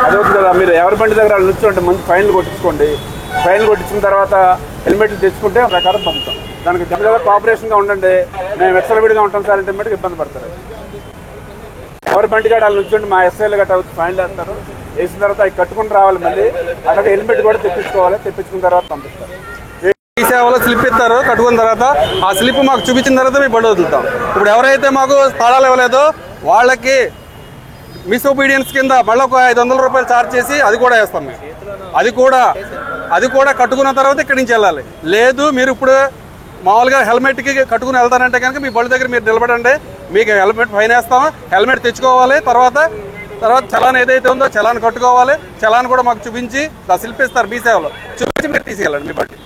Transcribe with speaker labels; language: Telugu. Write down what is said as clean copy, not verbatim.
Speaker 1: అదొకటి కదా, మీరు ఎవరి బండి దగ్గర నిల్చుంటే ముందు ఫైన్లు కొట్టించుకోండి. ఫైన్లు కొట్టించిన తర్వాత హెల్మెట్లు తెచ్చుకుంటే ప్రకారం పంపుతాం. దానికి దగ్గర కోఆపరేషన్గా ఉండండి. మేము విచ్చలవిడిగా ఉంటాం సార్ అంటే మటుకు ఇబ్బంది పడతారు. ఎవరి బండి గట్ట వాళ్ళు నుంచుంటే మా ఎస్ఐలు గట్ట ఫైన్లు వేస్తారు. వేసిన తర్వాత అవి కట్టుకుని రావాలి. మళ్ళీ అలాగే హెల్మెట్ కూడా తెప్పించుకోవాలి. తెప్పించుకున్న తర్వాత పంపిస్తారు.
Speaker 2: ఈ సేవలో స్లిప్ ఇస్తారు. కట్టుకున్న తర్వాత ఆ స్లిప్ మాకు చూపించిన తర్వాత మేము బండి వదులుతాం. ఇప్పుడు ఎవరైతే మాకు స్థలాలు ఇవ్వలేదో వాళ్ళకి మిస్ఒబీడియన్స్ కింద మళ్ళీ ఒక 500 రూపాయలు ఛార్జ్ చేసి అది కూడా వేస్తాం మేము. అది కూడా కట్టుకున్న తర్వాత ఇక్కడి నుంచి వెళ్ళాలి. లేదు మీరు ఇప్పుడు మామూలుగా హెల్మెట్కి కట్టుకుని వెళ్తానంటే కనుక మీ బళ్ళ దగ్గర మీరు నిలబడండి, మీకు హెల్మెట్ ఫైన్ వేస్తాము. హెల్మెట్ తెచ్చుకోవాలి. తర్వాత చలాన్ ఏదైతే ఉందో చలాన్ కట్టుకోవాలి. చలాన్ కూడా మాకు చూపించి స్లిప్ ఇస్తారు. మీ సేవలో చూపించి మీరు తీసుకెళ్ళండి మీ బండి.